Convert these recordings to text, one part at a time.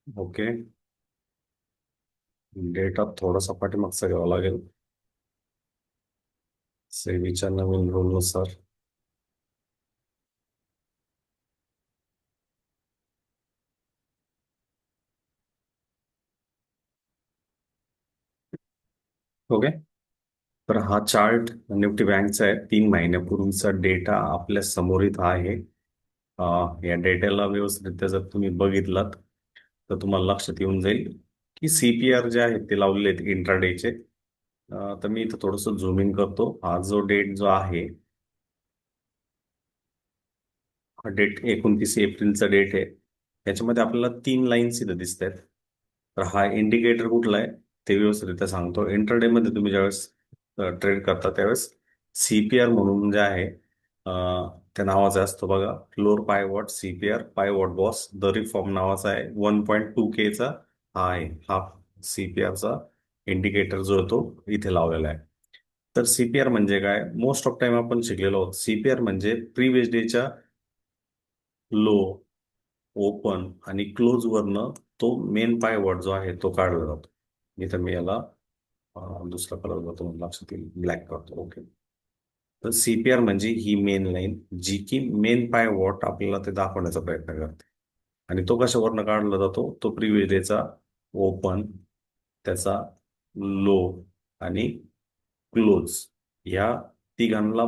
Okay. Data थोडासा पाठीमागचा घ्यावा लागेल. सेबीच्या नवीन रूल नुसार. ओके. तर हा चार्ट निफ्टी बँकचा आहे. 3 महिन्यापूर्वीचा डेटा आपल्या समोर इथं आहे. या डेटाला व्यवस्थितरित्या जर तुम्ही बघितलात तर तुम्हाला लक्षात येऊन जाईल की सीपीआर जे आहेत ते लावलेले आहेत इंट्राडेचे. तर मी इथं थोडंसं झूमिंग करतो. हा जो डेट जो आहे, हा डेट 29 एप्रिलचा डेट आहे. याच्यामध्ये आपल्याला 3 लाईन्स इथं दिसत आहेत. तर हा इंडिकेटर कुठला आहे ते व्यवस्थितरित्या सांगतो. इंटरडे मध्ये तुम्ही ज्यावेळेस ट्रेड करता त्यावेळेस सीपीआर म्हणून जे आहे त्या नावाचा असतो बघा. फ्लोर पाय वॉट सीपीआर पाय वॉट बॉस द रिफॉर्म नावाचा आहे. 1.2K हा आहे. हा सीपीआरचा इंडिकेटर जो आहे तो इथे लावलेला आहे. तर सीपीआर म्हणजे काय, मोस्ट ऑफ टाइम आपण शिकलेलो आहोत. सीपीआर म्हणजे प्रिव्हियस डेच्या लो, ओपन आणि क्लोज वरनं तो मेन पायवॉट जो आहे तो काढला जातो. इथं मी याला दुसरा कलर करतो म्हणजे लक्षात येईल. ब्लॅक करतो. ओके. तर सीपीआर म्हणजे ही मेन लाईन जी की मेन पायवॉट आपल्याला ते दाखवण्याचा प्रयत्न करते. आणि तो कशावरनं काढला जातो, तो प्रिव्हियस डेचा ओपन, त्याचा लो आणि क्लोज या तिघांना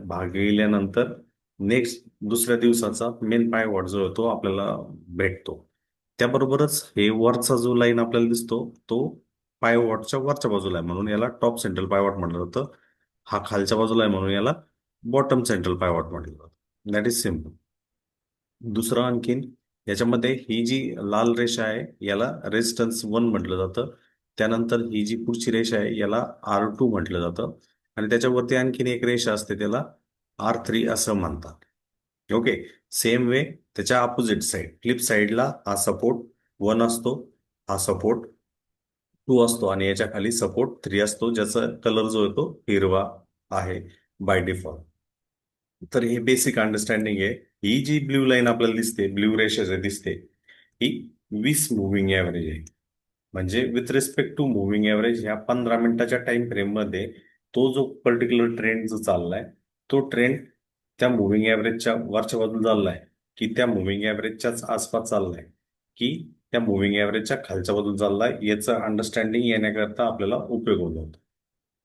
भागिल्यानंतर नेक्स्ट दुसऱ्या दिवसाचा मेन पायवॉट जो आहे तो आपल्याला भेटतो. त्याबरोबरच हे वरचा जो लाईन आपल्याला दिसतो तो पायवॉटच्या वरच्या बाजूला आहे म्हणून याला टॉप सेंट्रल पायवॉट म्हटलं जातं. हा खालच्या बाजूला आहे म्हणून याला बॉटम सेंट्रल पायवॉट म्हटलं जातं. That is simple. दुसरं आणखीन याच्यामध्ये ही जी लाल रेषा आहे याला रेजिस्टन्स 1 म्हटलं जातं. त्यानंतर ही जी पुढची रेषा आहे याला R2 म्हटलं जातं. आणि त्याच्यावरती आणखीन एक रेषा असते त्याला R3 असं म्हणतात. ओके. सेम वे त्याच्या अपोजिट साईड फ्लिप साईडला हा सपोर्ट 1 असतो, हा सपोर्ट 2 असतो आणि याच्या खाली सपोर्ट 3 असतो ज्याचा कलर जो आहे तो हिरवा आहे बाय डिफॉल्ट. तर हे बेसिक अंडरस्टँडिंग आहे. ही जी ब्ल्यू लाईन आपल्याला दिसते, ब्ल्यू रेषा जे दिसते, ही 20 मुव्हिंग ॲव्हरेज आहे. म्हणजे with respect to moving average ह्या 15 मिनिटाच्या टाइम फ्रेम मध्ये तो जो पर्टिक्युलर ट्रेंड जो चाललाय तो ट्रेंड त्या मुव्हिंग ॲव्हरेजच्या वरच्या बाजूला चाललाय की त्या मुव्हिंग ॲव्हरेजच्याच आसपास चाललाय की त्या मुव्हिंग ॲव्हरेजच्या खालच्या बाजूला चाललाय, याचं अंडरस्टँडिंग येण्याकरता आपल्याला उपयोग होतो.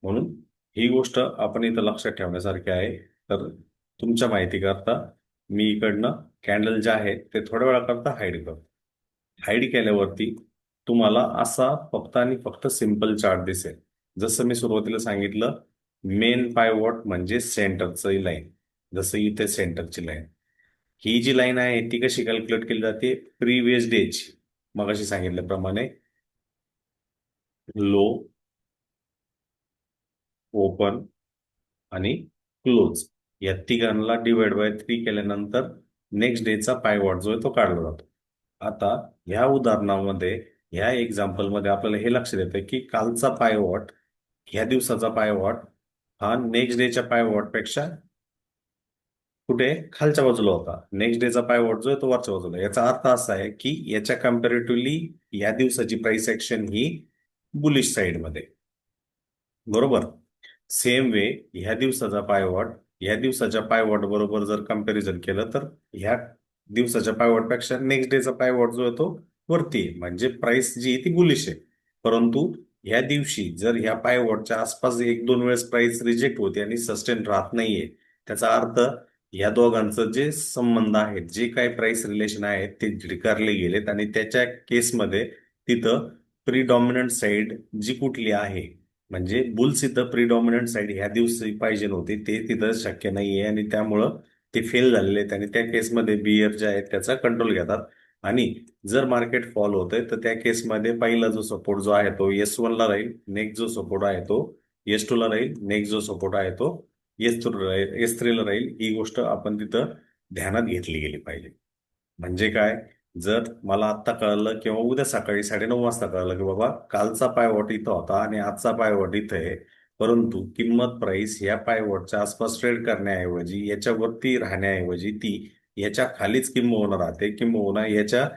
म्हणून ही गोष्ट आपण इथं लक्षात ठेवण्यासारखी आहे. तर तुमच्या माहितीकरता मी इकडनं कॅन्डल जे आहे ते थोड्या वेळाकरता हाईड करतो. हाईड केल्यावरती तुम्हाला असा फक्त आणि फक्त सिंपल चार्ट दिसेल. जसं मी सुरुवातीला सांगितलं, मेन पायवॉट म्हणजे सेंटरची लाईन. जसं इथे सेंटरची लाईन, ही जी लाईन आहे ती कशी कॅल्क्युलेट केली जाते, प्रिव्हियस डेची. मग अशी सांगितल्याप्रमाणे लो, ओपन आणि क्लोज या तिघांना डिवाइड बाय 3 केल्यानंतर नेक्स्ट डेचा पायवॉट जो आहे तो काढला जातो. आता ह्या उदाहरणामध्ये, ह्या एक्झाम्पल मध्ये आपल्याला हे लक्षात येतं की कालचा पायवॉट, ह्या दिवसाचा पायवॉट हा नेक्स्ट डेच्या पायवॉट पेक्षा कुठे खालच्या बाजूला होता. नेक्स्ट डेचा पायवॉट जो आहे तो वरच्या बाजूला. याचा अर्थ असा आहे की याच्या कम्पॅरेटिव्हली या दिवसाची प्राइस ऍक्शन ही बुलिश साइडमध्ये. बरोबर. सेम वे ह्या दिवसाचा पायवॉट ह्या दिवसाच्या पायवॉट बरोबर जर कम्पॅरिझन केलं तर ह्या दिवसाच्या पायवॉट पेक्षा नेक्स्ट डेचा पायवॉट जो आहे तो वरती आहे. म्हणजे प्राइस जी आहे ती बुलिश आहे. परंतु ह्या दिवशी जर ह्या पायवॉटच्या आसपास 1-2 वेळेस प्राइस रिजेक्ट होते आणि सस्टेन राहत नाहीये, त्याचा अर्थ या दोघांचं जे संबंध आहेत, जे काही प्राइस रिलेशन आहेत ते झिडकारले गेलेत आणि त्याच्या केसमध्ये तिथं प्रिडॉमिनंट साईड जी कुठली आहे, म्हणजे बुल्स इथं प्रिडॉमिनंट साईड ह्या दिवशी पाहिजे नव्हती, ते तिथं शक्य नाहीये आणि त्यामुळं ते फेल झालेले आहेत. आणि त्या केसमध्ये बियर जे आहेत त्याचा कंट्रोल घेतात. आणि जर मार्केट फॉल होतंय तर त्या केसमध्ये पहिला जो सपोर्ट जो आहे तो S1 ला राहील, नेक्स्ट जो सपोर्ट आहे तो S2 ला राहील, नेक्स्ट जो सपोर्ट आहे तो S3 ला राहील. ही गोष्ट आपण तिथं ध्यानात घेतली गेली पाहिजे. म्हणजे काय, जर मला आत्ता कळलं किंवा उद्या सकाळी 9:30 वाजता कळलं की बाबा कालचा पायवॉट इथं होता आणि आजचा पायवॉट इथं आहे, परंतु किंमत प्राइस या पायवॉटच्या आसपास ट्रेड करण्याऐवजी याच्यावरती राहण्याऐवजी ती याच्या खालीच किंबहुना राहते, किंबहुना याच्या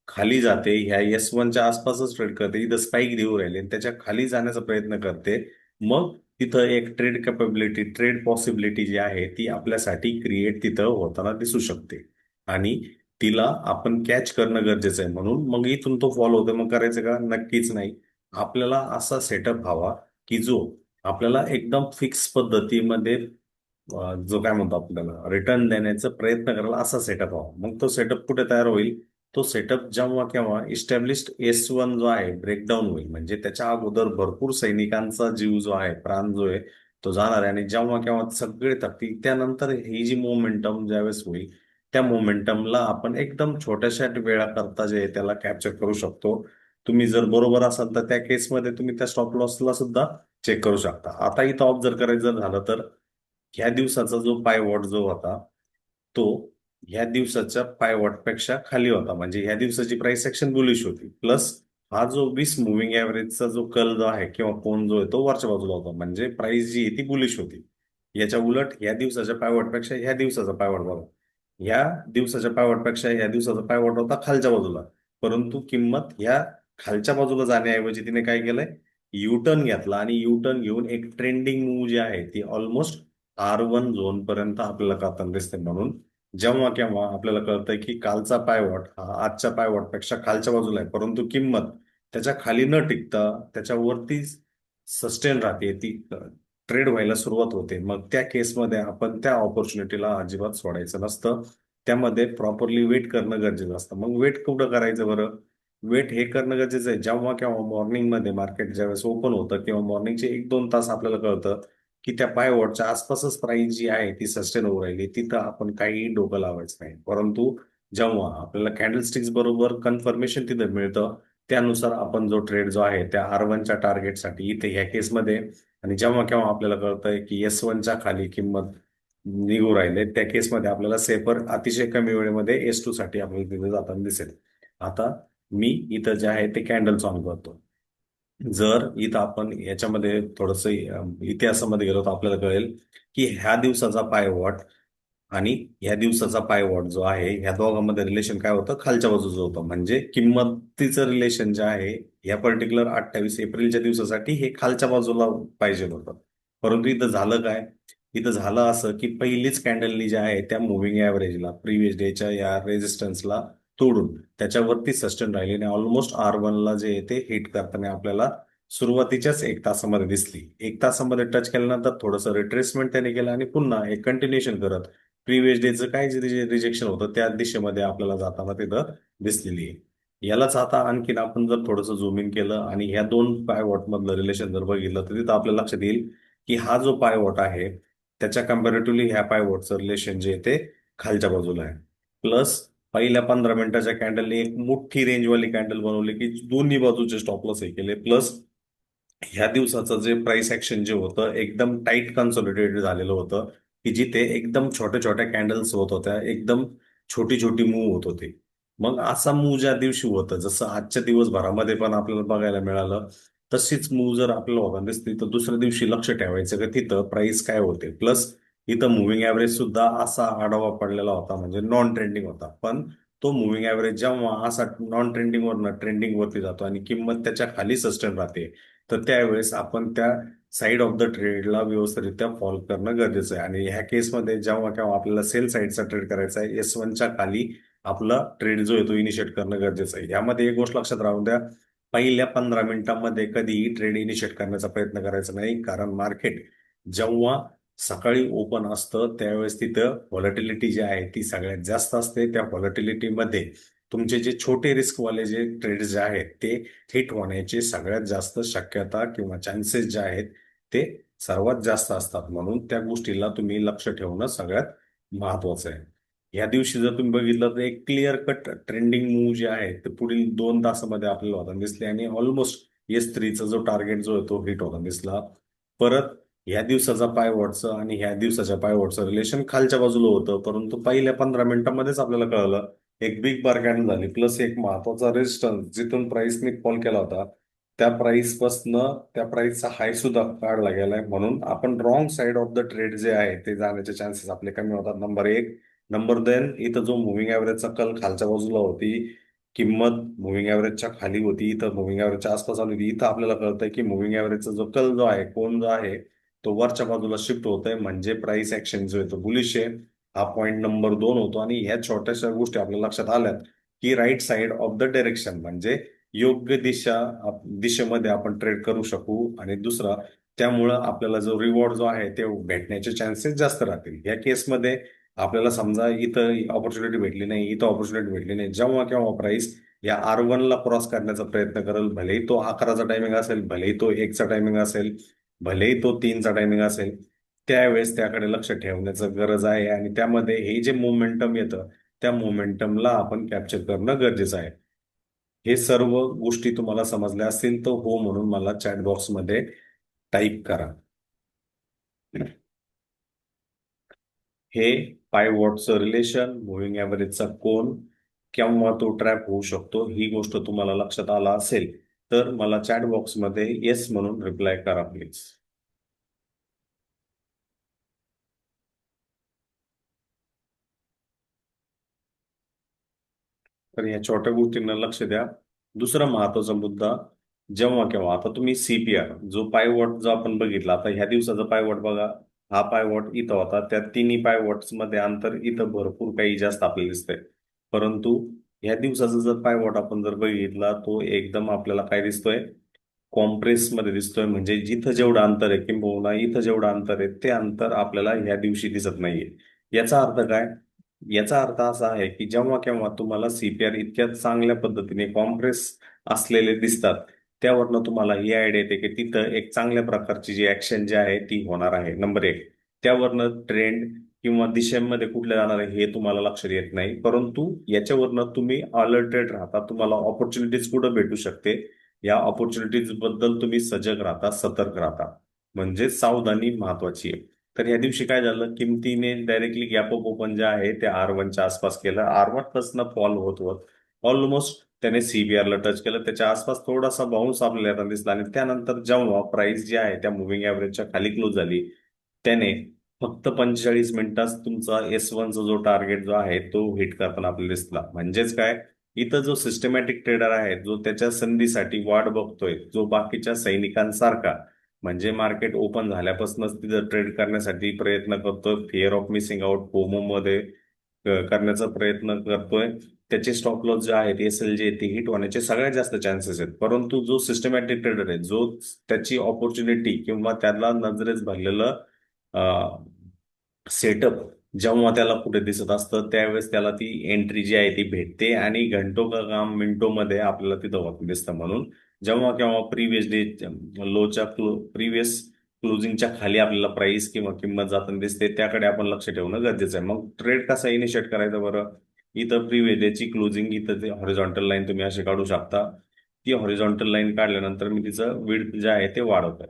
खाली जाते, ह्या S1च्या आसपासच ट्रेड करते, इथं स्पाइक देऊ राहिले आणि त्याच्या खाली जाण्याचा प्रयत्न करते, मग तिथं एक ट्रेड कॅपेबिलिटी, ट्रेड पॉसिबिलिटी जी आहे ती आपल्यासाठी क्रिएट तिथं होताना दिसू शकते. आणि तिला आपण कॅच करणं गरजेचं आहे. म्हणून मग इथून तो फॉलो होतो. मग करायचं का? नक्कीच नाही. आपल्याला असा सेटअप हवा की जो आपल्याला एकदम फिक्स पद्धतीमध्ये जो काय म्हणतो आपल्याला रिटर्न देण्याचा प्रयत्न करायला असा सेटअप हवा. मग तो सेटअप कुठे तयार होईल? तो सेटअप जेव्हा केव्हा इस्टॅब्लिश्ड S1 जो आहे ब्रेकडाऊन होईल, म्हणजे त्याच्या अगोदर भरपूर सैनिकांचा जीव जो आहे, प्राण जो आहे तो जाणार आहे, आणि जेव्हा केव्हा सगळे थकतील त्यानंतर ही जी मोमेंटम ज्यावेळेस होईल, त्या मोमेंटमला आपण एकदम छोट्याशा वेळा करता जे आहे त्याला कॅप्चर करू शकतो. तुम्ही जर बरोबर असाल तर त्या केसमध्ये तुम्ही त्या स्टॉप लॉसला सुद्धा चेक करू शकता. आता इथं ऑब्झर्व करायचं झालं तर ह्या दिवसाचा जो पायवॉट जो होता तो ह्या दिवसाच्या पायवॉटपेक्षा खाली होता, म्हणजे ह्या दिवसाची प्राइस ऍक्शन बुलिश होती. प्लस हा जो 20 मुव्हिंग ऍव्हरेजचा जो कल जो आहे किंवा कोन जो आहे तो वरच्या बाजूला होता, म्हणजे प्राइस जी आहे ती बुलिश होती. याच्या उलट ह्या दिवसाच्या पायवॉटपेक्षा ह्या दिवसाचा पायवॉट बघा, ह्या दिवसाच्या पायवॉटपेक्षा ह्या दिवसाचा पायवॉट होता खालच्या बाजूला, परंतु किंमत ह्या खालच्या बाजूला जाण्याऐवजी तिने काय केलंय? युटर्न घेतला आणि युटर्न घेऊन एक ट्रेंडिंग मूव जी आहे ती ऑलमोस्ट R1 झोन पर्यंत आपल्याला करताना दिसते. म्हणून जेव्हा केव्हा आपल्याला कळतंय की कालचा पायवॉट हा आजच्या पायवॉटपेक्षा खालच्या बाजूला आहे, परंतु किंमत त्याच्या खाली न टिकता त्याच्यावरती सस्टेन राहते, ती ट्रेड व्हायला सुरुवात होते, मग त्या केसमध्ये आपण त्या ऑपॉर्च्युनिटीला अजिबात सोडायचं नसतं. त्यामध्ये प्रॉपरली वेट करणं गरजेचं असतं. मग वेट कुठं करायचं बरं? वेट हे करणं गरजेचं आहे जेव्हा केव्हा मॉर्निंगमध्ये मार्केट ज्यावेळेस ओपन होतं किंवा मॉर्निंगचे 1-2 तास आपल्याला कळतं की त्या पायवॉटच्या आसपासच प्राइस जी आहे ती सस्टेन होऊ राहिली, तिथं आपण काही डोकं लावायचं नाही. परंतु जेव्हा आपल्याला कॅन्डलस्टिक्स बरोबर कन्फर्मेशन तिथं मिळतं, त्यानुसार आपण जो ट्रेड जो आहे त्या R1च्या टार्गेटसाठी इथे ह्या केसमध्ये, आणि जेव्हा केव्हा आपल्याला कळतंय की S1च्या खाली किंमत निघू राहिले, त्या केसमध्ये आपल्याला सेफर अतिशय कमी वेळेमध्ये S2 साठी आपल्याला तिथे जाताना दिसेल. आता मी इथं जे आहे ते कॅन्डल्स ऑन करतो. जर इथं आपण याच्यामध्ये थोडस इतिहासामध्ये गेलो तर आपल्याला कळेल की ह्या दिवसाचा पायवॉट आणि ह्या दिवसाचा पायवॉट जो आहे ह्या दोघांमध्ये रिलेशन काय होतं? खालच्या बाजूचं होतं. म्हणजे किंमतीचं रिलेशन जे आहे या पर्टिक्युलर 28 एप्रिलच्या दिवसासाठी हे खालच्या बाजूला पाहिजे होतं. परंतु इथं झालं काय? इथं झालं असं की पहिलीच कॅन्डलनी जे आहे त्या मुव्हिंग ऍव्हरेजला प्रिव्हियस डेच्या या रेजिस्टन्सला तोडून त्याच्यावरती सस्टेन राहिली आणि ऑलमोस्ट R1ला जे आहे ते हिट करताना आपल्याला सुरुवातीच्याच 1 तासामध्ये दिसली. 1 तासामध्ये टच केल्यानंतर थोडंसं रिट्रेसमेंट त्याने केलं आणि पुन्हा एक कंटिन्युएशन करत प्रिव्हियस डेचं काय जे रिजेक्शन होतं त्या दिशेमध्ये आपल्याला जाताना तिथं दिसलेली आहे. यालाच आता आणखीन आपण जर थोडंसं झूम इन केलं आणि ह्या दोन पायवॉट मधलं रिलेशन जर बघितलं तर तिथं आपल्या लक्षात येईल की हा जो पायवॉट आहे त्याच्या कम्पॅरेटिव्हली ह्या पायवॉटचं रिलेशन जे आहे ते खालच्या बाजूला आहे. प्लस पहिल्या 15 मिनिटाच्या कॅन्डलने एक मोठी रेंजवाली कॅन्डल बनवली की दोन्ही बाजूचे स्टॉप लॉस हे केले. प्लस ह्या दिवसाचं जे प्राइस ऍक्शन जे होतं एकदम टाईट कन्सोलिडेटेड झालेलं होतं, की जिथे एकदम छोट्या छोट्या कॅन्डल्स होत होत्या, एकदम छोटी छोटी मूव्ह होत होते. मग असा मूव्ह ज्या दिवशी होतं, जसं आजच्या दिवसभरामध्ये पण आपल्याला बघायला मिळालं, तशीच मूव्ह जर आपल्याला होताना दिसली तर दुसऱ्या दिवशी लक्ष ठेवायचं की तिथं प्राइस काय होते. प्लस इथं मुव्हिंग ऍव्हरेज सुद्धा असा आडवा पडलेला होता, म्हणजे नॉन ट्रेंडिंग होता. पण तो मुव्हिंग ऍव्हरेज जेव्हा असा नॉन ट्रेंडिंग वरनं ट्रेंडिंग वरती जातो आणि किंमत त्याच्या खाली सस्टेन राहते, तर त्यावेळेस आपण त्या साईड ऑफ द ट्रेडला व्यवस्थितरित्या फॉलो करणं गरजेचं आहे. आणि ह्या केसमध्ये जेव्हा केव्हा आपल्याला सेल साईडचा ट्रेड करायचा आहे, S1च्या खाली आपला ट्रेड जो आहे तो इनिशिएट करणं गरजेचं आहे. यामध्ये एक गोष्ट लक्षात राहून द्या, पहिल्या 15 मिनिटांमध्ये कधीही ट्रेड इनिशिएट करण्याचा प्रयत्न करायचा नाही, कारण मार्केट जेव्हा सकाळी ओपन असतं त्यावेळेस तिथं व्हॉलॅटिलिटी जी आहे ती सगळ्यात जास्त असते. त्या व्हॉलॅटिलिटीमध्ये तुमचे जे छोटे रिस्कवाले जे ट्रेड्स जे आहेत ते हिट होण्याची सगळ्यात जास्त शक्यता किंवा चान्सेस जे आहेत ते सर्वात जास्त असतात. म्हणून त्या गोष्टीला तुम्ही लक्ष ठेवणं सगळ्यात महत्वाचं आहे. या दिवशी जर तुम्ही बघितलं तर एक क्लिअर कट ट्रेंडिंग मूव जे आहे ते पुढील 2 तासामध्ये आपल्याला होताना दिसले आणि ऑलमोस्ट S3चा जो टार्गेट जो आहे तो हिट होताना दिसला. परत ह्या दिवसाचा पायवॉटचं आणि ह्या दिवसाच्या पायवॉटचं रिलेशन खालच्या बाजूला होतं, परंतु पहिल्या 15 मिनिटांमध्येच आपल्याला कळलं एक बिग बार्गेन झाली. प्लस एक महत्वाचा रेजिस्टन्स जिथून प्राइसने कॉल केला होता त्या प्राइसपासनं त्या प्राइसचा हाय सुद्धा काढला गेलाय. म्हणून आपण wrong side of the trade जे आहे ते जाण्याचे चान्सेस आपले कमी होतात. नंबर 1. नंबर 2, इथं जो मुव्हिंग ऍव्हरेजचा कल खालच्या बाजूला होती किंमत मुव्हिंग ऍव्हरेजच्या खाली होती, इथं मुव्हिंग ऍव्हरेजच्या आसपास आली होती. इथं आपल्याला कळतंय की मुव्हिंग ऍव्हरेजचा जो कल जो आहे, कोन जो आहे, तो वरच्या बाजूला शिफ्ट होत आहे, म्हणजे प्राइस ऍक्शन जो आहे तो बुलिश आहे. हा पॉईंट नंबर 2 होतो. आणि ह्या छोट्याशा गोष्टी आपल्या लक्षात आल्यात की right side of the direction म्हणजे योग्य दिशेमध्ये आपण ट्रेड करू शकू. आणि दुसरा, त्यामुळं आपल्याला जो रिवॉर्ड जो आहे ते भेटण्याचे चान्सेस जास्त राहतील. या केसमध्ये आपल्याला समजा इथं ऑपॉर्च्युनिटी भेटली नाही, इथं ऑपॉर्च्युनिटी भेटली नाही, जेव्हा केव्हा प्राइस या R1 ला क्रॉस करण्याचा प्रयत्न करेल, भलेही तो 11चा टायमिंग असेल, भलेही तो 1चा टायमिंग असेल, भलेही तो 3चा टायमिंग असेल, त्यावेळेस त्याकडे लक्ष ठेवण्याचं गरज आहे. आणि त्यामध्ये हे जे मोमेंटम येतं, त्या मोमेंटमला आपण कॅप्चर करणं गरजेचं आहे. हे सर्व गोष्टी तुम्हाला समजल्या असतील तर हो म्हणून मला चॅट बॉक्समध्ये टाईप करा. हे पाय वॉटचं रिलेशन, मुव्हिंग ॲव्हरेजचा कोन, केव्हा तो ट्रॅप होऊ शकतो, ही गोष्ट तुम्हाला लक्षात आला असेल तर मला चॅट बॉक्समध्ये येस म्हणून रिप्लाय करा प्लीज. तर या छोट्या गोष्टींना लक्ष द्या. दुसरा महत्वाचा मुद्दा, जेव्हा केव्हा आता तुम्ही सीपीआर जो पायवॉट जो आपण बघितला, आता ह्या दिवसाचा पायवॉट बघा, हा पायवॉट इथं होता, त्या तिन्ही पायवॉट्स मध्ये अंतर इथं भरपूर काही जास्त आपल्याला दिसतंय. परंतु ह्या दिवसाचा जर पायवॉट आपण जर बघितला, तो एकदम आपल्याला काय दिसतोय, कॉम्प्रेस मध्ये दिसतोय. म्हणजे जिथं जेवढं अंतर आहे किंबहुना इथं जेवढं अंतर आहे, ते अंतर आपल्याला ह्या दिवशी दिसत नाहीये. याचा अर्थ काय? याचा अर्थ असा आहे की जेव्हा केव्हा तुम्हाला सीपीआर इतक्या चांगल्या पद्धतीने कॉम्प्रेस असलेले दिसतात, त्यावरनं तुम्हाला ही आयडिया येते की तिथं एक चांगल्या प्रकारची जी ऍक्शन जी आहे ती होणार आहे. नंबर एक, त्यावरनं ट्रेंड किंवा दिशेमध्ये कुठल्या जाणार आहे हे तुम्हाला लक्षात येत नाही, परंतु याच्यावरनं तुम्ही अलर्टेड राहता. तुम्हाला ऑपॉर्च्युनिटीज कुठं भेटू शकते, या ऑपॉर्च्युनिटीज बद्दल तुम्ही सजग राहता, सतर्क राहता. म्हणजे सावधानी महत्वाची आहे. तर या दिवशी काय झालं, किमतीने डायरेक्टली गॅप अप ओपन जे आहे ते R1च्या आसपास केलं. R1 पासून फॉल होत होत ऑलमोस्ट त्याने सीबीआरला टच केलं. त्याच्या आसपास थोडासा बाउन्स आपल्याला येताना दिसला. आणि त्यानंतर जेव्हा प्राइस जी आहे त्या मुव्हिंग ऍव्हरेजच्या खाली क्लोज झाली, त्याने फक्त 45 मिनिटात तुमचा S1चा जो टार्गेट जो आहे तो हिट करताना आपल्याला दिसला. म्हणजेच काय, इथं जो सिस्टमॅटिक ट्रेडर आहे, जो त्याच्या संधीसाठी वाट बघतोय, जो बाकीच्या सैनिकांसारखा, म्हणजे मार्केट ओपन झाल्यापासूनच तिथं ट्रेड करण्यासाठी प्रयत्न करतोय, fear of missing out FOMO मध्ये करण्याचा प्रयत्न करतोय, त्याचे स्टॉप लॉस जे आहेत एसएल जे ते हिट होण्याचे सगळ्यात जास्त चान्सेस आहेत. परंतु जो सिस्टमॅटिक ट्रेडर आहे, जो त्याची ऑपॉर्च्युनिटी किंवा त्याला नजरेस भरलेलं सेटअप जेव्हा त्याला कुठे दिसत असतं, त्यावेळेस त्याला ती एंट्री जी आहे ती भेटते आणि घंटो का काम मिनिटो मध्ये आपल्याला तिथं होत दिसतं. म्हणून जेव्हा केव्हा प्रिव्हियस डे लोच्या प्रिव्हियस क्लोजिंगच्या खाली आपल्याला प्राइस किंवा किंमत जाताना दिसते, त्याकडे आपण लक्ष ठेवणं गरजेचं आहे. मग ट्रेड कसा इनिशिएट करायचा बरं? इथं प्रिव्हियस डेची क्लोजिंग, इथं ते हॉरिझॉन्टल लाईन तुम्ही अशी काढू शकता. ती हॉरिझॉन्टल लाईन काढल्यानंतर मी तिचं विड्थ जे आहे ते वाढवतोय.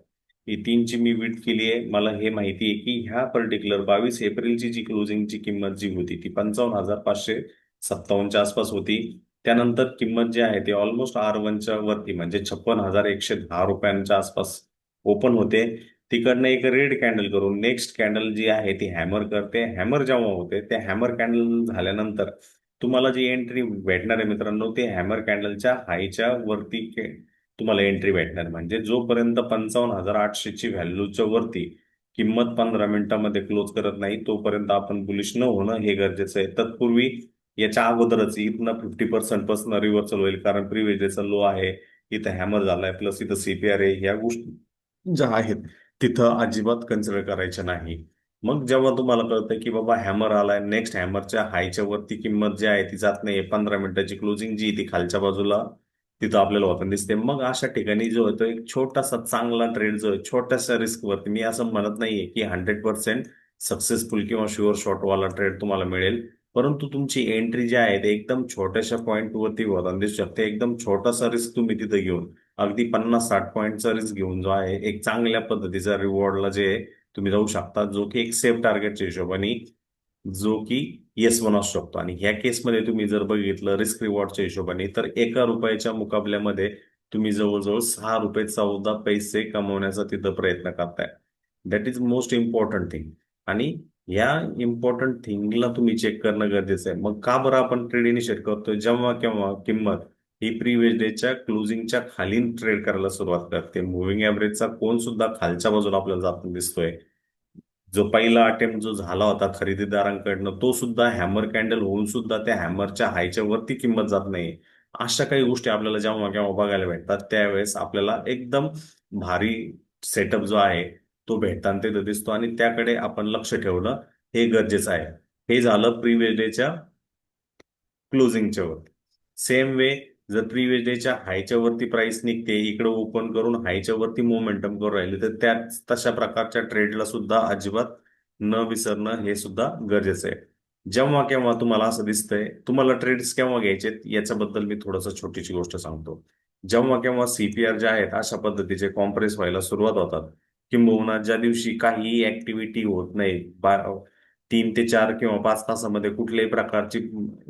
ही 3ची मी विड्थ केली आहे. मला हे माहिती आहे की ह्या पर्टिक्युलर 22 एप्रिलची जी क्लोजिंगची किंमत जी होती ती 55,557च्या आसपास होती. त्यानंतर किंमत जी आहे ती ऑलमोस्ट R1च्या वरती म्हणजे 56,110 रुपयांच्या आसपास ओपन होते. तिकडनं एक रेड कॅन्डल करून नेक्स्ट कॅन्डल जी आहे ती हॅमर करते. हॅमर जेव्हा होते, त्या हॅमर कॅन्डल झाल्यानंतर तुम्हाला जी एंट्री भेटणार आहे मित्रांनो, ते हॅमर कॅन्डलच्या हायच्या वरती तुम्हाला एंट्री भेटणार. म्हणजे जोपर्यंत 55,800ची व्हॅल्यूच्या वरती किंमत 15 मिनिटांमध्ये क्लोज करत नाही, तोपर्यंत आपण बुलिश न होणं हे गरजेचं आहे. तत्पूर्वी याच्या अगोदरच इथनं 50% पासून रिव्हर्सल होईल, कारण प्रिव्हियस डेचा लो आहे, इथं हॅमर झालाय, प्लस इथं सीपीआर आहे. ह्या गोष्टी ज्या आहेत तिथं अजिबात कन्सिडर करायच्या नाही. मग जेव्हा तुम्हाला कळतं की बाबा हॅमर आलाय, नेक्स्ट हॅमरच्या हायच्या वरती किंमत जी आहे ती जात नाहीये, 15 मिनिटाची क्लोजिंग जी ती खालच्या बाजूला तिथं आपल्याला होताना दिसते, मग अशा ठिकाणी जो होतो एक छोटासा चांगला ट्रेड जो आहे, छोट्याशा रिस्क वरती, मी असं म्हणत नाहीये की 100% सक्सेसफुल किंवा शुअर शॉटवाला ट्रेड तुम्हाला मिळेल, परंतु तुमची एंट्री जी आहे ते एकदम छोट्याशा पॉईंट वरती होताना दिसू शकते. एकदम छोटासा रिस्क तुम्ही तिथं घेऊन, अगदी 50-60 पॉईंटचा रिस्क घेऊन जो आहे एक चांगल्या पद्धतीचा रिवॉर्डला जे आहे तुम्ही जाऊ शकता, जो की एक सेफ टार्गेटच्या हिशोबाने, जो की येस वन असू शकतो. आणि ह्या केसमध्ये तुम्ही जर बघितलं रिस्क रिवॉर्डच्या हिशोबाने, तर ₹1 मुकाबल्यामध्ये तुम्ही जवळजवळ ₹6.14 कमवण्याचा तिथं प्रयत्न करताय. That is most important thing. आणि या इम्पॉर्टंट थिंगला तुम्ही चेक करणं गरजेचं आहे. मग का बरं आपण ट्रेड इनिशिएट करतोय? जेव्हा केव्हा किंमत ही प्रिव्हियस डेच्या क्लोजिंगच्या खाली ट्रेड करायला सुरुवात करते, मुव्हिंग ॲव्हरेजचा कोन सुद्धा खालच्या बाजूला आपल्याला जाताना दिसतोय. जो पहिला अटेम्प्ट जो झाला होता खरेदीदारांकडनं, तो सुद्धा हॅमर कॅन्डल होऊन सुद्धा त्या हॅमरच्या हायच्या वरती किंमत जात नाही. अशा काही गोष्टी आपल्याला जेव्हा केव्हा बघायला भेटतात, त्यावेळेस आपल्याला एकदम भारी सेटअप जो आहे तो भेटताना तिथं दिसतो आणि त्याकडे आपण लक्ष ठेवणं हे गरजेचं आहे. हे झालं प्रिव्हियस डेच्या क्लोजिंगच्या वरती. सेम वे, जर प्रिव्हियस डेच्या हायच्या वरती प्राइस निघते, इकडे ओपन करून हायच्या वरती मोमेंटम करून राहिले, तर त्या तशा प्रकारच्या ट्रेडला सुद्धा अजिबात न विसरणं हे सुद्धा गरजेचं आहे. जेव्हा केव्हा तुम्हाला असं दिसतंय, तुम्हाला ट्रेड्स केव्हा घ्यायचे याच्याबद्दल मी थोडंसं छोटीशी गोष्ट सांगतो. जेव्हा केव्हा सीपीआर जे आहेत अशा पद्धतीचे कॉम्प्रेस व्हायला सुरुवात होतात, किंबहुना ज्या दिवशी काहीही ऍक्टिव्हिटी होत नाही, 3 ते 4 किंवा 5 तासामध्ये कुठल्याही प्रकारची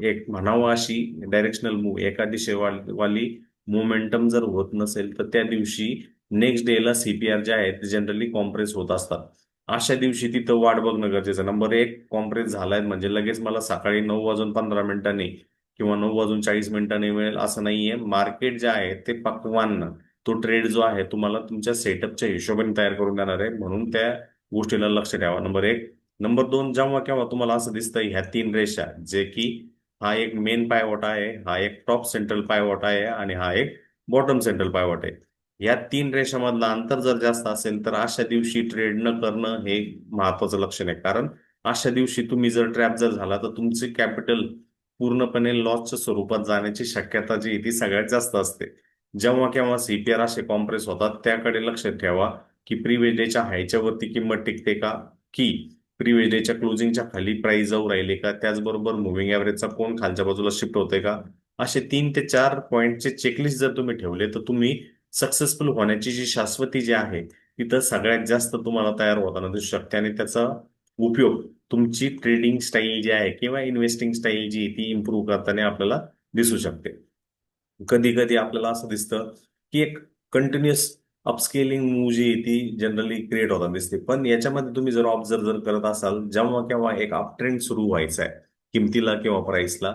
एक म्हणावं अशी डायरेक्शनल मूव्ह एका दिशेवाली मोमेंटम जर होत नसेल, तर त्या दिवशी नेक्स्ट डेला सीपीआर जे आहेत जनरली कॉम्प्रेस होत असतात. अशा दिवशी तिथं वाट बघणं गरजेचं. नंबर एक, कॉम्प्रेस झालाय म्हणजे लगेच मला सकाळी 9:15 किंवा 9:40 मिळेल असं नाहीये. मार्केट जे आहे ते पक्वान्न, तो ट्रेड जो आहे तुम्हाला तुमच्या सेटअपच्या हिशोबाने तयार करून देणार आहे, म्हणून त्या गोष्टीला लक्ष ठेवा. नंबर एक. नंबर दोन, जेव्हा केव्हा तुम्हाला असं दिसतंय ह्या 3 रेषा, जे की हा एक मेन पायवॉट आहे, हा एक टॉप सेंट्रल पायवॉट आहे आणि हा एक बॉटम सेंट्रल पायवॉट आहे. या 3 रेषामधलं अंतर जर जास्त असेल तर अशा दिवशी ट्रेड न करणं हे महत्वाचं लक्षण आहे. कारण अशा दिवशी तुम्ही जर ट्रॅप जर झाला तर तुमचे कॅपिटल पूर्णपणे लॉसच्या स्वरूपात जाण्याची शक्यता जी आहे ती सगळ्यात जास्त असते. जेव्हा केव्हा सीपीआर असे कॉम्प्रेस होतात, त्याकडे लक्ष ठेवा की प्रिव्हियस डेच्या हायच्या वरती किंमत टिकते का, की प्रिव्हियस डेच्या क्लोजिंगच्या खाली प्राइस जाऊ राहिले का, त्याचबरोबर मुव्हिंग ॲव्हरेजचा कोन खालच्या बाजूला शिफ्ट होते का. असे 3 ते 4 पॉईंटचे चेकलिस्ट जर तुम्ही ठेवले तर तुम्ही सक्सेसफुल होण्याची जी शाश्वती जी आहे तिथं सगळ्यात जास्त तुम्हाला तयार होताना दिसू शकते आणि त्याचा उपयोग तुमची ट्रेडिंग स्टाईल जी आहे किंवा इन्व्हेस्टिंग स्टाईल जी आहे ती इम्प्रूव्ह करताना आपल्याला दिसू शकते. कधी कधी आपल्याला असं दिसतं की एक कंटिन्युअस अपस्केलिंग मूव्ह जी आहे ती जनरली क्रिएट होताना दिसते. पण याच्यामध्ये तुम्ही जर ऑब्झर्व जर करत असाल, जेव्हा केव्हा एक अप ट्रेंड सुरू व्हायचा आहे किमतीला किंवा प्राइसला,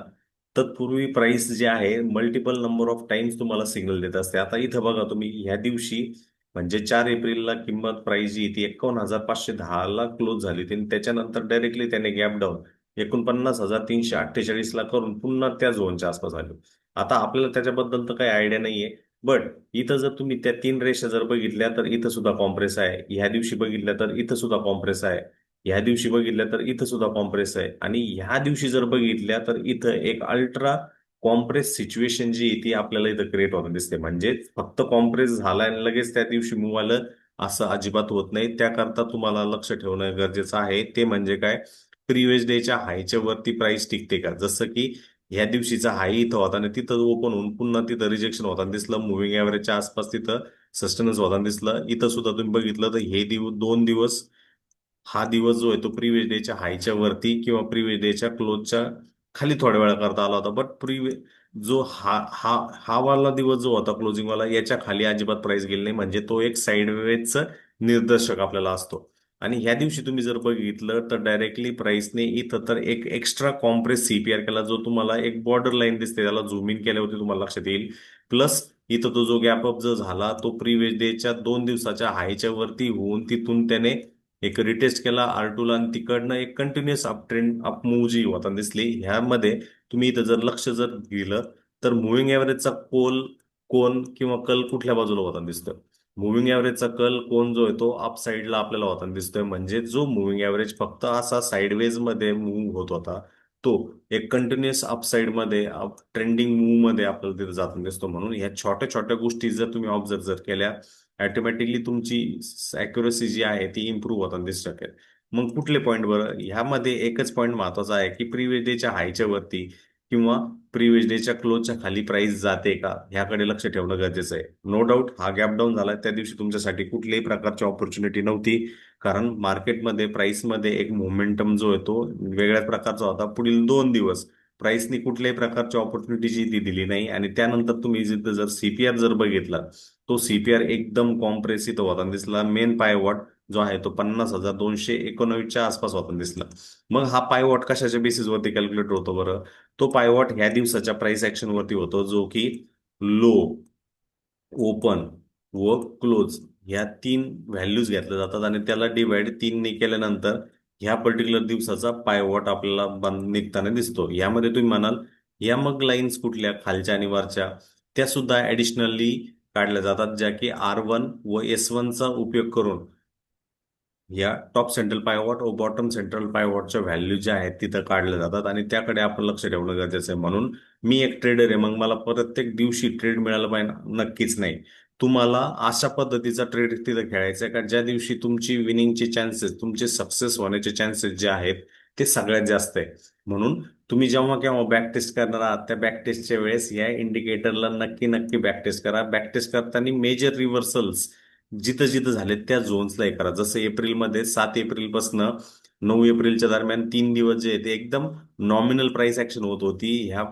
तत्पूर्वी प्राइस जे आहे मल्टिपल नंबर ऑफ टाइम्स तुम्हाला सिग्नल देत असते. आता इथं बघा तुम्ही, ह्या दिवशी म्हणजे 4 एप्रिलला किंमत प्राइस जी आहे ती 51,510 क्लोज झाली होती आणि त्याच्यानंतर डायरेक्टली त्याने गॅप डाऊन 49,348 ला करून पुन्हा त्या झोनच्या आसपास आले. आता आपल्याला त्याच्याबद्दल तर काही आयडिया नाहीये, बट इथं जर तुम्ही त्या 3 रेषा जर बघितल्या तर इथं सुद्धा कॉम्प्रेस आहे, ह्या दिवशी बघितल्या तर इथं सुद्धा कॉम्प्रेस आहे, ह्या दिवशी बघितल्या तर इथं सुद्धा कॉम्प्रेस आहे आणि ह्या दिवशी जर बघितल्या तर इथं एक अल्ट्रा कॉम्प्रेस सिच्युएशन जी आहे ती आपल्याला इथं क्रिएट होणं दिसते. म्हणजे फक्त कॉम्प्रेस झालाय आणि लगेच त्या दिवशी मूव आलं असं अजिबात होत नाही. त्याकरता तुम्हाला लक्ष ठेवणं गरजेचं आहे. ते म्हणजे काय, प्रिव्हियस डेच्या हायच्या वरती प्राइस टिकते का. जसं की ह्या दिवशीचा हाय इथं होता आणि तिथं ओपन होऊन पुन्हा तिथं रिजेक्शन होताना दिसलं, मुव्हिंग ॲव्हरेजच्या आसपास तिथं सस्टेनन्स होताना दिसलं. इथं सुद्धा तुम्ही बघितलं तर हे 2 दिवस, हा दिवस जो आहे तो प्रिव्हियस डेच्या हायच्या वरती किंवा प्रिव्हियस डेच्या क्लोजच्या खाली थोड्या वेळा करता आला होता. बट जो हा हा हा वाला दिवस जो होता क्लोजिंग वाला, याच्या खाली अजिबात प्राइस गेली नाही. म्हणजे तो एक साईडवेजचं निर्देशक आपल्याला असतो. आणि ह्या दिवशी तुम्ही जर बघितलं तर डायरेक्टली प्राइसने इथं तर एक एक्स्ट्रा कॉम्प्रेस सीपीआर केला, जो तुम्हाला एक बॉर्डर लाईन दिसते, त्याला झूम इन केल्यावरती तुम्हाला लक्षात येईल. प्लस इथं तो जो गॅप अप जो झाला तो प्रिव्हियस डेच्या 2 दिवसाच्या हायच्या वरती होऊन तिथून त्याने एक रिटेस्ट केला R2 ला आणि तिकडनं एक continuous up trend up move जी होताना दिसली. ह्यामध्ये तुम्ही इथं जर लक्ष जर दिलं तर मुव्हिंग ॲव्हरेजचा कोन किंवा कल कुठल्या बाजूला होताना दिसतोय. मुव्हिंग ॲव्हरेजचा कल कोन जो आहे तो अप साईडला आपल्याला होताना दिसतोय. म्हणजे जो मुव्हिंग ॲव्हरेज फक्त असा साईडवेज मध्ये मूव्ह होत होता, तो एक कंटिन्युअस अपसाईड मध्ये ट्रेंडिंग मूव्ह मध्ये आपल्याला तिथे जाताना दिसतो. म्हणून ह्या छोट्या छोट्या गोष्टी जर तुम्ही ऑब्झर्व जर केल्या, ऑटोमॅटिकली तुमची अॅक्युरसी जी आहे ती इम्प्रूव्ह होताना दिसू शकेल. मग कुठले पॉईंट बरं, ह्यामध्ये एकच पॉईंट महत्वाचा आहे की प्रिव्हियस डेच्या हायच्या वरती किंवा प्रिव्हियस डेच्या क्लोजच्या खाली प्राइस जाते का, ह्याकडे लक्ष ठेवणं गरजेचं आहे. नो डाऊट हा गॅप डाऊन झाला त्या दिवशी तुमच्यासाठी कुठल्याही प्रकारची ऑपॉर्च्युनिटी नव्हती. कारण मार्केटमध्ये प्राइसमध्ये एक मोमेंटम जो आहे तो वेगळ्याच प्रकारचा होता. पुढील 2 दिवस प्राइसनी कुठल्याही प्रकारची ऑपॉर्च्युनिटी जी ती दिली नाही आणि त्यानंतर तुम्ही जर सीपीआर जर बघितला, तो सीपीआर एकदम कॉम्प्रेसिव्ह होताना दिसला. मेन पायवॉट जो आहे तो 50,219च्या आसपास होताना दिसला. मग हा पायवॉट कशाच्या बेसिसवरती कॅल्क्युलेट होतो बरं? तो पायवॉट ह्या दिवसाच्या प्राइस ऍक्शन वरती होतो, जो की लो, ओपन व क्लोज ह्या तीन व्हॅल्यूज घेतल्या जातात आणि त्याला डिवाइड तीनने केल्यानंतर ह्या पर्टिक्युलर दिवसाचा पायवॉट आपल्याला निघताना दिसतो. यामध्ये तुम्ही म्हणाल, या मग लाईन्स कुठल्या खालच्या आणि वरच्या, त्या सुद्धा ऍडिशनली काढल्या जातात, ज्या की R1 व S1चा उपयोग करून या टॉप सेंट्रल पायवॉट व बॉटम सेंट्रल पायवॉटच्या व्हॅल्यू ज्या आहेत तिथं काढल्या जातात आणि त्याकडे आपण लक्ष ठेवणं गरजेचं आहे. म्हणून मी एक ट्रेडर आहे, मग मला प्रत्येक दिवशी ट्रेड मिळाला पाहिजे नक्कीच नाही. तुम्हाला अशा पद्धतीचा ट्रेड तिथं खेळायचा आहे का ज्या दिवशी तुमची विनिंगचे चान्सेस, तुमचे सक्सेस होण्याचे चान्सेस जे आहेत ते सगळ्यात जास्त आहे. म्हणून तुम्ही जेव्हा केव्हा बॅक टेस्ट करणार आहात, त्या बॅक टेस्टच्या वेळेस या इंडिकेटरला नक्की नक्की बॅक टेस्ट करा. बॅक टेस्ट करताना मेजर रिव्हर्सल्स जिथं जिथं झाले त्या झोन्सला हे करा. जसं एप्रिलमध्ये 7 एप्रिल पासून 9 एप्रिलच्या दरम्यान 3 दिवस जे आहे ते एकदम नॉमिनल प्राइस ऍक्शन होत होती ह्या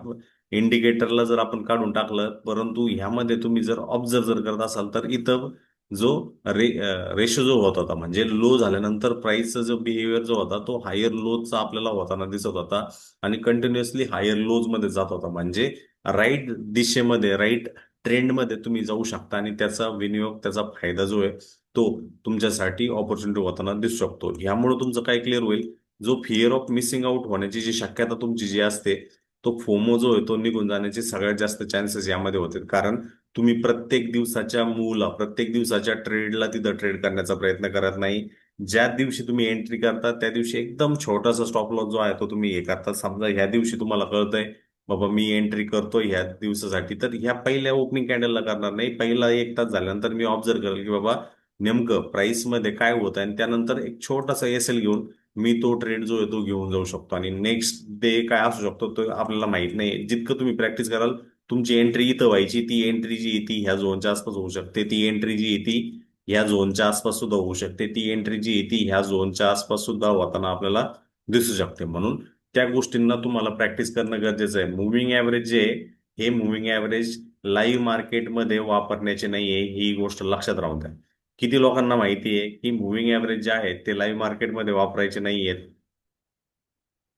इंडिकेटरला जर आपण काढून टाकलं. परंतु ह्यामध्ये तुम्ही जर ऑब्झर्व जर करत असाल तर इथं जो रेशो जो होत होता, म्हणजे लो झाल्यानंतर प्राइसचा जो बिहेवियर जो होता तो हायर लोजचा आपल्याला होताना दिसत होता आणि कंटिन्युअसली हायर लोज मध्ये जात होता. म्हणजे राईट दिशेमध्ये, राईट ट्रेंडमध्ये तुम्ही जाऊ शकता आणि त्याचा विनियोग, त्याचा फायदा जो आहे तो तुमच्यासाठी ऑपॉर्च्युनिटी होताना दिसू शकतो. ह्यामुळे तुमचं काय क्लिअर होईल, जो फिअर ऑफ मिसिंग आउट होण्याची जी शक्यता तुमची जी असते, तो फोमो जो आहे तो निघून जाण्याचे सगळ्यात जास्त चान्सेस यामध्ये होते. कारण तुम्ही प्रत्येक दिवसाच्या मूवला, प्रत्येक दिवसाच्या ट्रेडला तिथं ट्रेड करण्याचा प्रयत्न करत नाही. ज्या दिवशी तुम्ही एंट्री करता त्या दिवशी एकदम छोटासा स्टॉप लॉस जो आहे तो तुम्ही हे करता. समजा ह्या दिवशी तुम्हाला कळतंय बाबा मी एंट्री करतोय ह्या दिवसासाठी, तर ह्या पहिल्या ओपनिंग कॅन्डलला करणार नाही. पहिला 1 तास झाल्यानंतर मी ऑब्झर्व करेल की बाबा नेमकं प्राइस मध्ये काय होतं आणि त्यानंतर एक छोटासा एसएल घेऊन मी तो ट्रेड जो आहे तो घेऊन जाऊ शकतो. आणि नेक्स्ट डे काय असू शकतो तो आपल्याला माहित नाही. जितकं तुम्ही प्रॅक्टिस कराल, तुमची एंट्री इथं व्हायची, ती एंट्री जी येते ह्या झोनच्या आसपास होऊ शकते, ती एंट्री जी येते ह्या झोनच्या आसपास सुद्धा होऊ शकते, ती एंट्री जी येते ह्या झोनच्या आसपास सुद्धा होताना आपल्याला दिसू शकते. म्हणून त्या गोष्टींना तुम्हाला प्रॅक्टिस करणं गरजेचं आहे. मुव्हिंग ॲव्हरेज जे आहे, हे मुव्हिंग ॲव्हरेज लाईव्ह मार्केटमध्ये वापरण्याचे नाहीये, ही गोष्ट लक्षात राहून द्या. किती लोकांना माहिती आहे की मुव्हिंग ॲव्हरेज जे आहेत ते लाईव्ह मार्केटमध्ये वापरायचे नाहीयेत?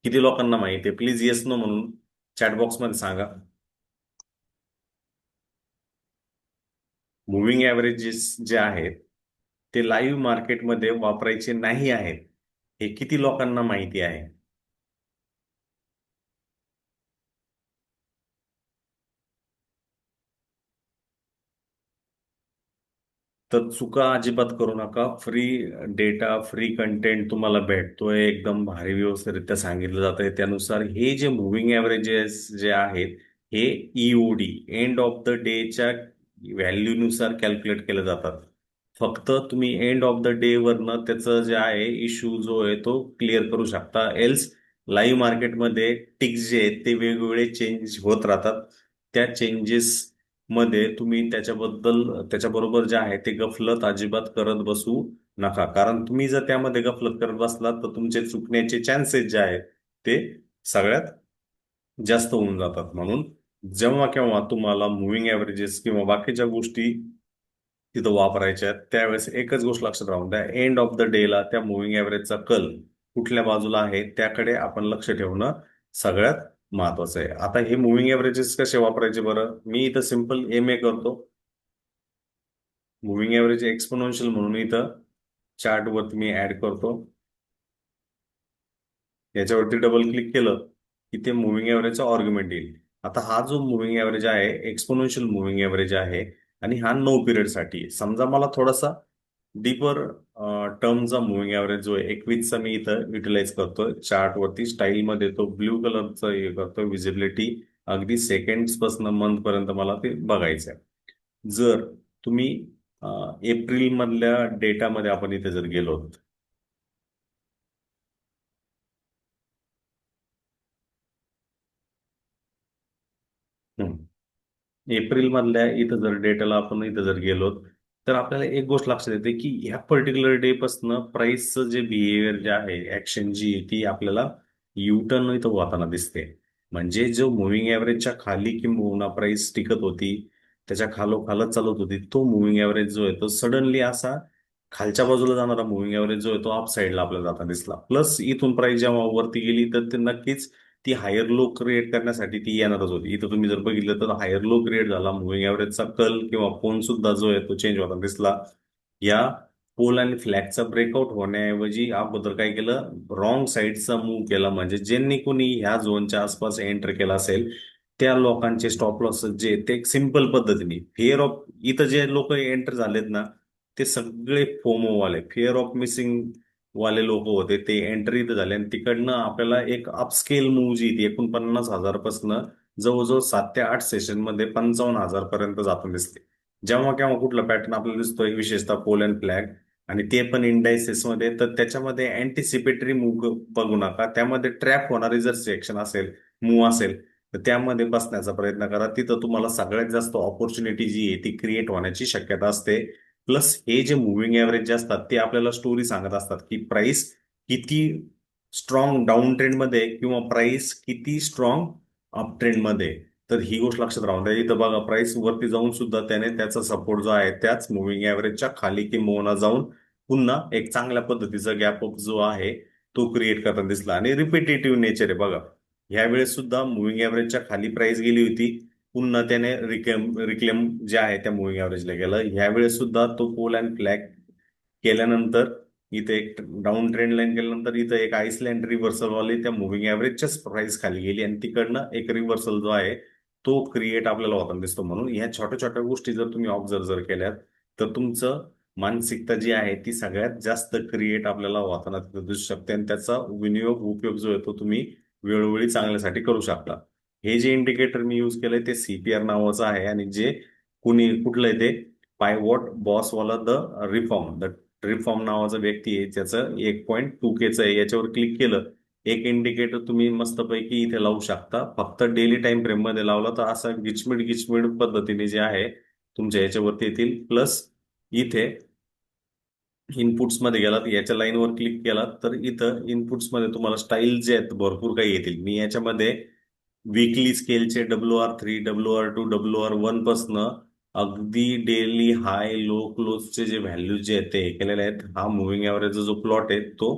किती लोकांना माहिती आहे? प्लीज येस नो म्हणून चॅट बॉक्समध्ये सांगा. मुव्हिंग ॲव्हरेजेस जे आहेत ते लाईव्ह मार्केटमध्ये वापरायचे नाही आहेत, हे किती लोकांना माहिती आहे? तर चुका अजिबात करू नका. फ्री डेटा, फ्री कंटेंट तुम्हाला भेटतोय, एकदम भारी व्यवस्थितरित्या सांगितलं जात आहे. त्यानुसार हे जे मुव्हिंग ॲव्हरेजेस जे आहेत हे ईओडी, एंड ऑफ द डेच्या व्हॅल्यूनुसार कॅल्क्युलेट केले जातात. फक्त तुम्ही एंड ऑफ द डे वरनं त्याचं जे आहे इश्यू जो आहे तो क्लिअर करू शकता. एल्स लाईव्ह मार्केटमध्ये टिक्स जे आहेत ते वेगवेगळे चेंज होत राहतात. त्या चेंजेस मध्ये तुम्ही त्याच्याबद्दल, त्याच्याबरोबर जे आहे ते गफलत अजिबात करत बसू नका. कारण तुम्ही जर त्यामध्ये गफलत करत बसलात तर तुमचे चुकण्याचे चान्सेस जे आहेत ते सगळ्यात जास्त होऊन जातात. म्हणून जेव्हा केव्हा तुम्हाला मुव्हिंग ॲव्हरेजेस किंवा बाकीच्या गोष्टी तिथं वापरायच्या आहेत त्यावेळेस एकच गोष्ट लक्षात राहून द्या, एंड ऑफ द डेला त्या मुव्हिंग ॲव्हरेजचा कल कुठल्या बाजूला आहे त्याकडे आपण लक्ष ठेवणं सगळ्यात महत्वाचं आहे. आता हे मुव्हिंग ॲव्हरेजेस कसे वापरायचे बरं? मी इथं सिम्पल MA करतो, मुव्हिंग ॲव्हरेज एक्सपोनेन्शियल म्हणून इथं चार्ट वरती मी ऍड करतो. याच्यावरती डबल क्लिक केलं की ते मुव्हिंग ॲव्हरेजचा आर्ग्युमेंट येईल. आता हा जो मुव्हिंग ॲव्हरेज आहे एक्सपोनेन्शियल मुव्हिंग ॲव्हरेज आहे आणि हा 9 पिरियडसाठी आहे. समजा मला थोडासा डीपर टर्मचा मुव्हिंग ॲव्हरेज जो आहे 21चा मी इथं युटिलाइज करतोय चार्ट वरती. स्टाईलमध्ये तो ब्ल्यू कलरचा हे करतोय, विजिबिलिटी अगदी सेकंड्स पासून मंथ पर्यंत मला ते बघायचं आहे. जर तुम्ही एप्रिल मधल्या डेटामध्ये आपण इथे जर गेलो, एप्रिल मधल्या इथं जर डेटाला आपण इथं जर गेलो तर आपल्याला एक गोष्ट लक्षात येते की ह्या पर्टिक्युलर डे पासून प्राइसचं जे बिहेवियर जे आहे, ऍक्शन जी आहे, ती आपल्याला युटर्न इथं होताना दिसते. म्हणजे जो मुव्हिंग ॲव्हरेजच्या खाली किंबहुना प्राइस टिकत होती, त्याच्या खालोखालच चालत होती, तो मुव्हिंग ॲव्हरेज जो आहे तो सडनली असा खालच्या बाजूला जाणारा मुव्हिंग एव्हरेज जो आहे तो अप साईडला आपल्याला जाताना दिसला. प्लस इथून प्राइस जेव्हा वरती गेली तर ते नक्कीच ती हायर लो क्रिएट करण्यासाठी ती येणारच होती. इथं तुम्ही जर बघितलं तर हायर लो क्रिएट झाला, मुव्हिंग एव्हरेजचा कल किंवा कोन सुद्धा जो आहे तो चेंज होताना दिसला. या पोल आणि फ्लॅगचा ब्रेकआउट होण्याऐवजी अगोदर काय केलं, रॉंग साईडचा मूव्ह केला. म्हणजे ज्यांनी कोणी ह्या झोनच्या आसपास एंटर केला असेल त्या लोकांचे स्टॉप लॉस जे ते सिंपल पद्धतीने फिअर ऑफ, इथं जे लोक एंटर झालेत ना ते सगळे फोमो वाले, फिअर ऑफ मिसिंग वाले लोक होते. ते एंट्री इथं झाले आणि तिकडनं आपल्याला एक अपस्केल मूव्ह जी ती 49,000 पासून जवळजवळ 7 ते 8 सेशन मध्ये 55,000 पर्यंत जाताना दिसते. जेव्हा केव्हा कुठला पॅटर्न आपल्याला दिसतोय विशेषतः पोल अँड फ्लॅग आणि ते पण इंडायसेस मध्ये, तर त्याच्यामध्ये अँटिसिपेटरी मूव्ह बघू नका. त्यामध्ये ट्रॅप होणारी जर सेक्शन असेल, मूव्ह असेल, तर त्यामध्ये बसण्याचा प्रयत्न करा. तिथं तुम्हाला सगळ्यात जास्त ऑपॉर्च्युनिटी जी आहे ती क्रिएट होण्याची शक्यता असते. प्लस हे जे मुव्हिंग एव्हरेज जे असतात ते आपल्याला स्टोरी सांगत असतात की प्राइस किती स्ट्रॉंग डाऊन ट्रेंड मध्ये किंवा प्राइस किती स्ट्रॉंग अप ट्रेंड मध्ये. तर ही गोष्ट लक्षात राहून द्या. इथं बघा प्राइस वरती जाऊन सुद्धा त्याने त्याचा सपोर्ट जो आहे त्याच मुव्हिंग एव्हरेजच्या खाली किंवा जाऊन पुन्हा एक चांगल्या पद्धतीचा गॅप अप जो आहे तो क्रिएट करताना दिसला. आणि रिपिटेटिव्ह नेचर आहे बघा. ह्या वेळेस सुद्धा मुव्हिंग एव्हरेजच्या खाली प्राइस गेली होती, पुन्हा त्याने रिक्लेम जे आहे त्या मुव्हिंग एव्हरेजला गेलं. ह्यावेळेस सुद्धा तो पोल अँड फ्लॅग केल्यानंतर इथे एक डाऊन ट्रेंड लाईन केल्यानंतर इथं एक आइसलँड रिव्हर्सल वाली त्या मुव्हिंग एव्हरेजच्याच प्राइस खाली गेली आणि तिकडनं एक रिव्हर्सल जो आहे तो क्रिएट आपल्याला होताना दिसतो. म्हणून ह्या छोट्या छोट्या गोष्टी जर तुम्ही ऑब्झर्व जर केल्यात तर तुमचं मानसिकता जी आहे ती सगळ्यात जास्त क्रिएट आपल्याला होताना दिसू शकते आणि त्याचा उपयोग जो आहे तो तुम्ही वेळोवेळी चांगल्यासाठी करू शकता. हे जे इंडिकेटर मी यूज केलंय ते सीपीआर नावाचं आहे आणि जे कुणी कुठलं आहे ते पायवॉट बॉसवाला द रिफॉर्म नावाचा व्यक्ती आहे, त्याचं 1.2K आहे. याच्यावर क्लिक केलं एक इंडिकेटर तुम्ही मस्तपैकी इथे लावू शकता. फक्त डेली टाइम फ्रेम मध्ये लावला तर असा गिचमिड गिचमिड पद्धतीने जे आहे तुमच्या याच्यावरती येतील. प्लस इथे इनपुट्स मध्ये गेलात, याच्या लाईनवर क्लिक केलात तर इथं इनपुट्स मध्ये तुम्हाला स्टाईल जे आहेत भरपूर काही येतील. मी याच्यामध्ये वीकली स्केलचे WR3, WR2, WR1 पासनं अगदी डेली हाय लो क्लोजचे जे व्हॅल्यूज जे आहेत ते हे केलेले आहेत. हा मुव्हिंग एव्हरेजचा जो प्लॉट आहे तो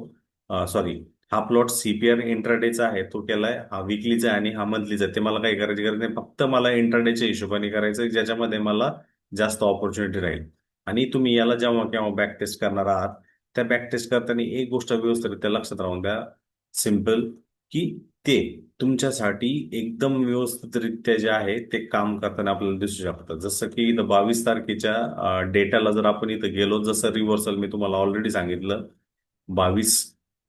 सॉरी, हा प्लॉट सीपीआर इंट्राडेचा आहे तो केलाय. हा वीकलीचा आहे आणि हा मंथलीचा आहे. ते मला काही करायची गरज नाही, फक्त मला इंट्राडेच्या हिशोबाने करायचं ज्याच्यामध्ये मला जास्त ऑपॉर्च्युनिटी राहील. आणि तुम्ही याला जेव्हा केव्हा बॅक टेस्ट करणार आहात त्या बॅक टेस्ट करताना एक गोष्ट व्यवस्थितरित्या लक्षात राहून द्या, सिम्पल, की ते तुमच्यासाठी एकदम व्यवस्थितरित्या जे आहे ते काम करताना आपल्याला दिसू शकतं. जसं की इथं 22 तारखेच्या डेटाला जर आपण इथं गेलो, जसं रिव्हर्सल मी तुम्हाला ऑलरेडी सांगितलं 22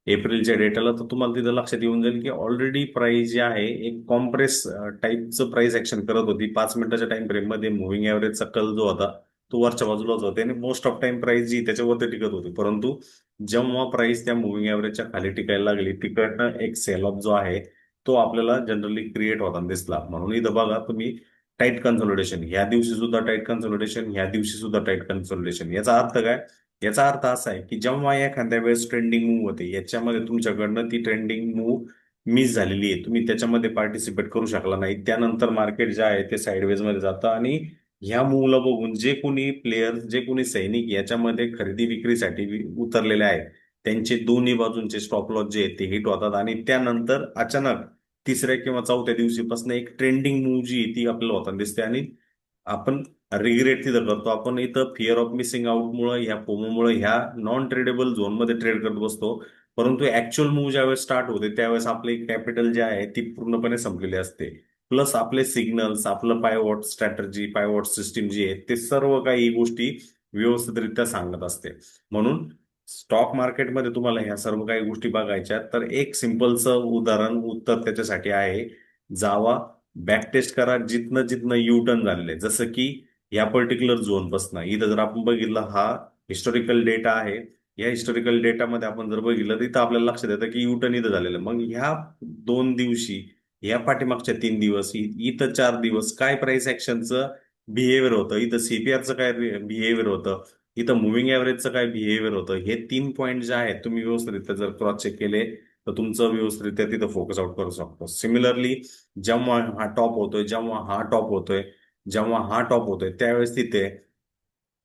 एप्रिलच्या डेटाला, तर तुम्हाला तिथं लक्षात येऊन जाईल की ऑलरेडी प्राइस जे आहे एक कॉम्प्रेस टाईपचं प्राइस ऍक्शन करत होती. 5 मिनिटाच्या टाइम फ्रेम मध्ये मुव्हिंग एव्हरेजचा कल जो होता तो वरच्या बाजूलाच होता आणि मोस्ट ऑफ टाइम प्राइस जी त्याच्यावरती टिकत होती. परंतु जेव्हा प्राइस त्या मुव्हिंग एव्हरेजच्या खाली टिकायला लागली तिकडनं एक सेल ऑफ जो आहे तो आपल्याला जनरली क्रिएट होताना दिसला. म्हणून इथं बघा तुम्ही टाईट कन्सोलिडेशन, ह्या दिवशी सुद्धा टाईट कन्सोलिडेशन, ह्या दिवशी सुद्धा टाईट कन्सोलिडेशन. याचा अर्थ काय? याचा अर्थ असा आहे की जेव्हा एखाद्या वेळेस ट्रेंडिंग मूव्ह होते याच्यामध्ये तुमच्याकडनं ती ट्रेंडिंग मूव्ह मिस झालेली आहे, तुम्ही त्याच्यामध्ये पार्टिसिपेट करू शकला नाही, त्यानंतर मार्केट जे आहे ते साईडवेज मध्ये जातं आणि ह्या मूव्हला बघून जे कोणी प्लेयर, जे कोणी सैनिक याच्यामध्ये खरेदी विक्रीसाठी उतरलेले आहेत त्यांचे दोन्ही बाजूंचे स्टॉप लॉस जे आहेत ते हिट होतात आणि त्यानंतर अचानक तिसऱ्या किंवा चौथ्या दिवशीपासून एक ट्रेंडिंग मूव्ह जी आहे ती आपल्याला होताना दिसते आणि आपण रिग्रेट तिथं करतो. आपण इथं फिअर ऑफ मिसिंग आउट मुळे, ह्या फोमोमुळे ह्या नॉन ट्रेडेबल झोन मध्ये ट्रेड करत बसतो. परंतु ऍक्च्युअल मूव्ह ज्यावेळेस स्टार्ट होते त्यावेळेस आपले कॅपिटल जे आहे ती पूर्णपणे संपलेली असते. प्लस आपले सिग्नल्स, आपलं पायवॉट स्ट्रॅटर्जी, पायवॉट सिस्टीम जी आहे ते सर्व काही गोष्टी व्यवस्थितरित्या सांगत असते. म्हणून स्टॉक मार्केटमध्ये तुम्हाला ह्या सर्व काही गोष्टी बघायच्या तर एक सिंपलचं उदाहरण उत्तर त्याच्यासाठी आहे. जावा, बॅक टेस्ट करा जिथनं जिथनं यू टर्न झालेले, जसं की या पर्टिक्युलर झोन पासून इथं जर आपण बघितलं हा हिस्टॉरिकल डेटा आहे. या हिस्टॉरिकल डेटामध्ये आपण जर बघितलं तर इथं आपल्याला लक्षात येतं की यू टर्न इथं झालेलं आहे. मग ह्या 2 दिवशी, या पाठीमागच्या 3 दिवस, इथं 4 दिवस काय प्राइस ऍक्शनचं बिहेवियर होतं, इथं सीपीआरचं काय बिहेवियर होतं, इथं मुव्हिंग एव्हरेजचं काय बिहेवियर होतं, हे 3 पॉईंट जे आहेत तुम्ही व्यवस्थितरित्या जर क्रॉस चेक केले तर तुमचं व्यवस्थितरित्या तिथं फोकस आउट करू शकतो. सिमिलरली जेव्हा हा टॉप होतोय, जेव्हा हा टॉप होतोय, जेव्हा हा टॉप होतोय त्यावेळेस तिथे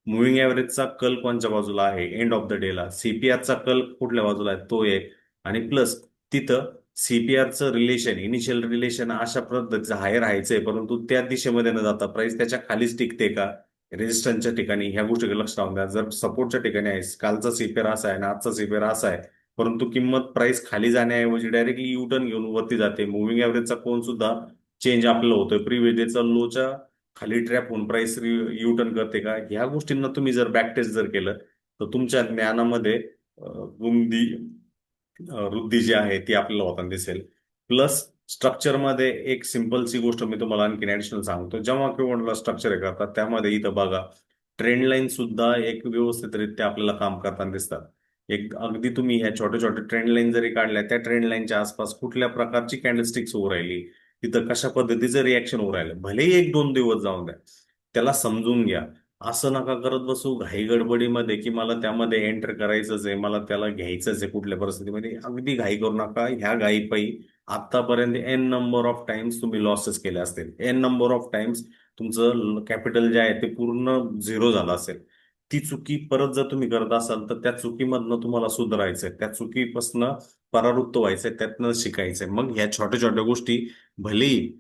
मुव्हिंग ऍव्हरेजचा कल कोणत्या बाजूला आहे एंड ऑफ द डेला, सीपीआरचा कल कुठल्या बाजूला आहे तो एक, आणि प्लस तिथं सीपीआरचं रिलेशन, इनिशियल रिलेशन अशा पद्धतीचं हायर राहायचंय, परंतु त्या दिशेमध्ये न जाता प्राइस त्याच्या खालीच टिकते का, रेजिस्टन्सच्या ठिकाणी, ह्या गोष्टीकडे लक्ष राहून द्या. जर सपोर्टच्या ठिकाणी आहे, कालचा सीपीआर असा आहे आणि आजचा सीपीआर असा आहे, परंतु किंमत प्राइस खाली जाण्याऐवजी डायरेक्टली यू टर्न घेऊन वरती जाते, मुव्हिंग ऍव्हरेजचा कोन सुद्धा चेंज आपल्याला होतोय, प्रिव्हियसचा लोच्या खाली ट्रॅप होऊन प्राइस यू टर्न करते का, ह्या गोष्टींना तुम्ही जर बॅक टेस्ट जर केलं तर तुमच्या ज्ञानामध्ये रुंदी वृद्धी जी आहे ती आपल्याला होताना दिसेल. प्लस स्ट्रक्चरमध्ये एक सिंपलची गोष्ट मी तुम्हाला आणखी ऍडिशनल सांगतो. जेव्हा किंवा स्ट्रक्चर हे करतात त्यामध्ये इथं बघा, ट्रेंड लाईन सुद्धा एक व्यवस्थितरित्या आपल्याला काम करताना दिसतात. एक अगदी तुम्ही ह्या छोट्या छोट्या ट्रेंड लाईन जरी काढल्या, त्या ट्रेंड लाईनच्या आसपास कुठल्या प्रकारची कॅन्डलस्टिक्स होऊ राहिली, तिथं कशा पद्धतीचं रिॲक्शन होऊ राहिलं, भलेही 1-2 दिवस जाऊन द्या, त्याला समजून घ्या. असं नका करत बसू घाई गडबडीमध्ये की मला त्यामध्ये एंटर करायचंच आहे, मला त्याला घ्यायचंच आहे कुठल्या परिस्थितीमध्ये. अगदी घाई करू नका. ह्या घाईपायी आतापर्यंत एन नंबर ऑफ टाइम्स तुम्ही लॉसेस केले असतील, एन नंबर ऑफ टाइम्स तुमचं कॅपिटल जे आहे ते पूर्ण झिरो झालं असेल. ती चुकी परत जर तुम्ही करत असाल तर त्या चुकीमधनं तुम्हाला सुधारायचंय, त्या चुकीपासनं परावृत्त व्हायचंय, त्यातनं शिकायचंय. मग ह्या छोट्या छोट्या गोष्टी, भलेही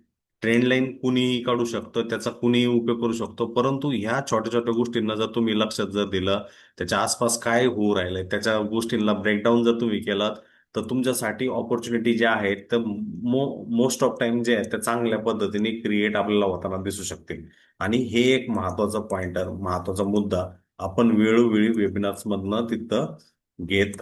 ट्रेंड लाईन कुणीही काढू शकतं, त्याचा कुणीही उपयोग करू शकतो, परंतु ह्या छोट्या छोट्या गोष्टींना जर तुम्ही लक्षात जर दिलं, त्याच्या आसपास काय होऊ राहिलंय त्याच्या गोष्टींना ब्रेकडाऊन जर तुम्ही केलात, तर तुमच्यासाठी ऑपॉर्च्युनिटी ज्या आहेत तर मोस्ट ऑफ टाइम जे आहे त्या चांगल्या पद्धतीने क्रिएट आपल्याला होताना दिसू शकतील. आणि हे एक महत्वाचा पॉइंटर, महत्वाचा मुद्दा आपण वेळोवेळी वेबिनार्स मधनं तिथं घेत